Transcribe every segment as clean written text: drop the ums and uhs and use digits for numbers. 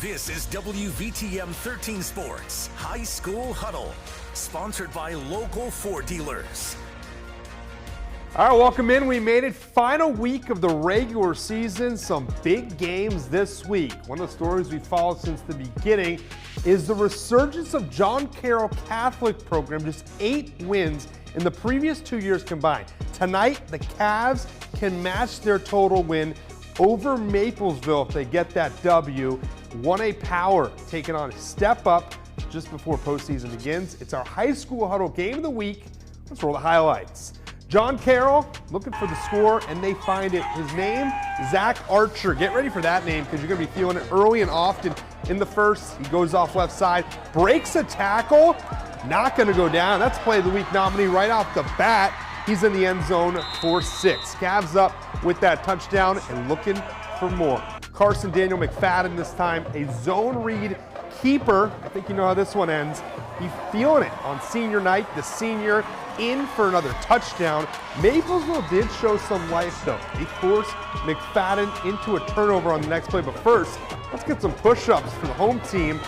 This is WVTM 13 Sports High School Huddle, sponsored by local Ford dealers. All right, welcome in. We made it final week of the regular season. Some big games this week. One of the stories we followed since the beginning is the resurgence of John Carroll Catholic program. Just 8 wins in the previous 2 years combined. Tonight, the Cavs can match their total win over Maplesville if they get that W. 1A Power taking on a step up just before postseason begins. It's our high school huddle game of the week. Let's roll the highlights. John Carroll looking for the score, and they find it. His name, Zach Archer. Get ready for that name because you're going to be feeling it early and often in the first. He goes off left side, breaks a tackle, not going to go down. That's play of the week nominee right off the bat. He's in the end zone for 6. Cavs up with that touchdown and looking for more. Carson Daniel McFadden this time, a zone read keeper. I think you know how this one ends. He's feeling it on senior night. The senior in for another touchdown. Maplesville did show some life though. They forced McFadden into a turnover on the next play. But first, let's get some push-ups for the home team.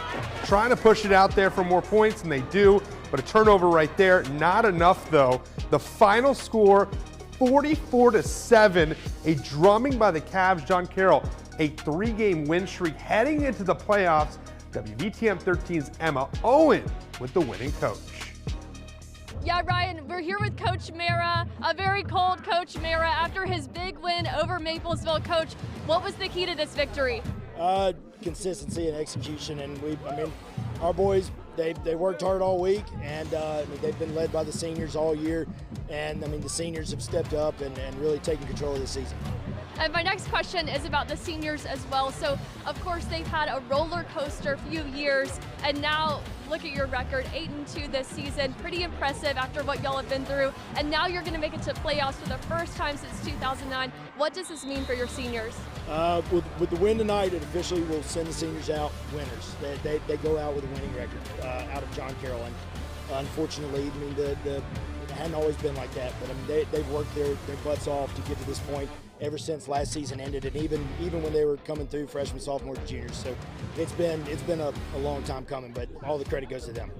Trying to push it out there for more points, and they do. But a turnover right there, not enough though. The final score, 44-7. A drumming by the Cavs. John Carroll, a 3-game win streak heading into the playoffs. WVTM 13's Emma Owen with the winning coach. Yeah, Ryan, we're here with Coach Mara, a very cold Coach Mara after his big win over Maplesville. Coach, what was the key to this victory? Consistency and execution, and our boys, they worked hard all week, and they've been led by the seniors all year, and the seniors have stepped up and really taken control of the season. And my next question is about the seniors as well. So, of course, they've had a roller coaster few years, and now look at your record, 8-2 this season. Pretty impressive after what y'all have been through. And now you're going to make it to playoffs for the first time since 2009. What does this mean for your seniors? With the win tonight, it officially will send the seniors out winners. They go out with a winning record out of John Carroll. And unfortunately, it hadn't always been like that. But they've worked their butts off to get to this point ever since last season ended, and even when they were coming through freshmen, sophomores, juniors. So it's been a long time coming, but all the credit goes to them.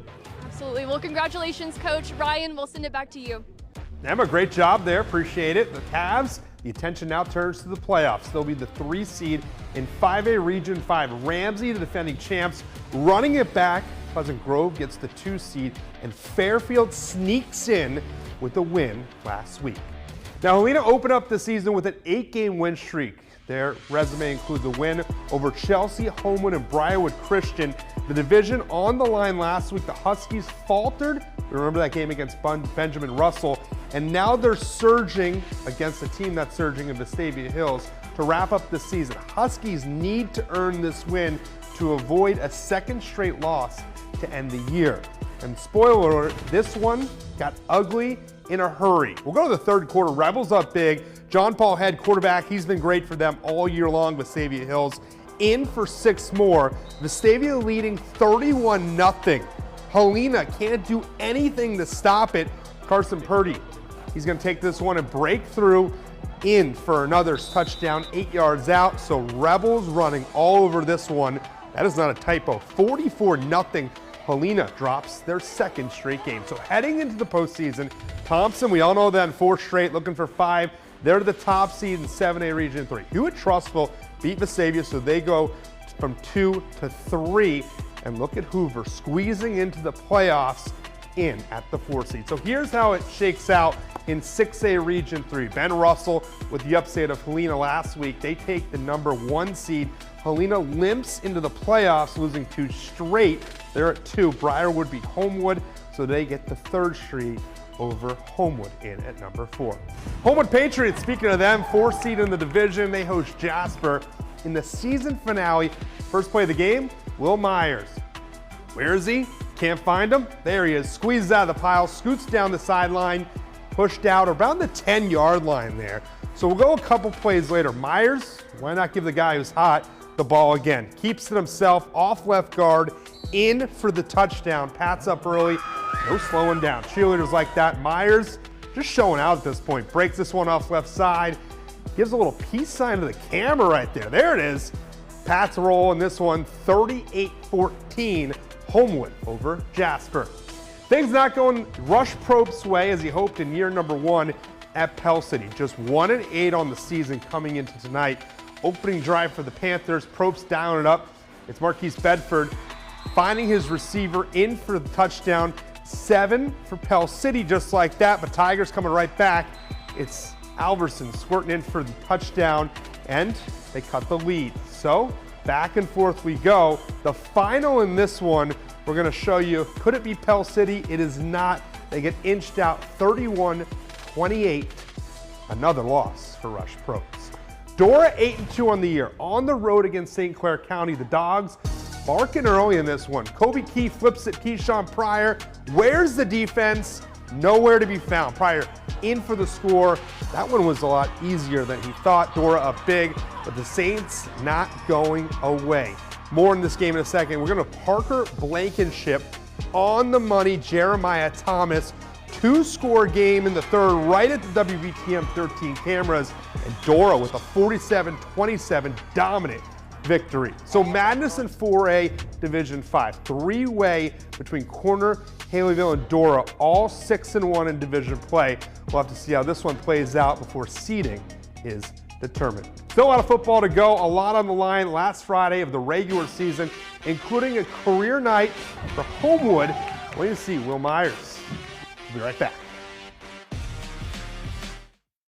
Absolutely. Well, congratulations, Coach. Ryan, we'll send it back to you. Emma, great job there. Appreciate it. The Cavs, the attention now turns to the playoffs. They'll be the 3 seed in 5A Region 5. Ramsey, the defending champs, running it back. Pleasant Grove gets the 2 seed, and Fairfield sneaks in with a win last week. Now, Helena opened up the season with an 8-game win streak. Their resume includes a win over Chelsea, Homewood, and Briarwood Christian. The division on the line last week. The Huskies faltered. Remember that game against Benjamin Russell. And now they're surging against a team that's surging in Vestavia Hills to wrap up the season. Huskies need to earn this win to avoid a 2nd straight loss to end the year. And spoiler alert, this one got ugly in a hurry. We'll go to the 3rd quarter. Rebels up big. John Paul Head, quarterback. He's been great for them all year long. Vestavia Hills in for 6 more. Vestavia leading 31-0. Helena can't do anything to stop it. Carson Purdy, he's going to take this one and break through in for another touchdown, 8 yards out. So Rebels running all over this one. That is not a typo. 44-0. Helena drops their 2nd straight game. So heading into the postseason, Thompson, we all know that in 4 straight, looking for 5. They're the top seed in 7A Region 3. Hewitt-Trussville beat Vestavia, so they go from 2 to 3. And look at Hoover squeezing into the playoffs in at the 4 seed. So here's how it shakes out in 6A Region 3. Ben Russell with the upset of Helena last week. They take the number 1 seed. Helena limps into the playoffs, losing 2 straight. They're at 2. Briarwood beat Homewood, so they get the 3rd street over Homewood in at number 4. Homewood Patriots, speaking of them, 4 seed in the division. They host Jasper in the season finale. First play of the game, Will Myers. Where is he? Can't find him. There he is. Squeezes out of the pile, scoots down the sideline, pushed out around the 10-yard line there. So we'll go a couple plays later. Myers, why not give the guy who's hot the ball again? Keeps it himself, off left guard, in for the touchdown. Pats up early, no slowing down. Cheerleaders like that. Myers just showing out at this point. Breaks this one off left side. Gives a little peace sign to the camera right there. There it is. Pats roll in this one, 38-14, Homewood over Jasper. Things not going Rush Probst's way as he hoped in year number 1 at Pell City. Just 1-8 on the season coming into tonight. Opening drive for the Panthers, Probst down and up. It's Marquise Bedford finding his receiver in for the touchdown. 7 for Pell City just like that, but Tigers coming right back. It's Alverson squirting in for the touchdown, and they cut the lead. So back and forth we go. The final in this one, we're going to show you, could it be Pell City? It is not. They get inched out 31-28. Another loss for Rush Probst. Dora 8-2 on the year. On the road against St. Clair County, the Dogs barking early in this one. Kobe Key flips it, Keyshawn Pryor. Where's the defense? Nowhere to be found. Pryor in for the score. That one was a lot easier than he thought. Dora up big, but the Saints not going away. More in this game in a second. We're going to Parker Blankenship on the money. Jeremiah Thomas, 2-score game in the third, right at the WBTM 13 cameras, and Dora with a 47-27 dominant victory. So madness in 4A Division 5, 3-way between Corner, Haleyville, and Dora, all 6-1 in division play. We'll have to see how this one plays out before seeding is determined. Still a lot of football to go, a lot on the line last Friday of the regular season, including a career night for Homewood. Wait to see Will Myers. We'll be right back.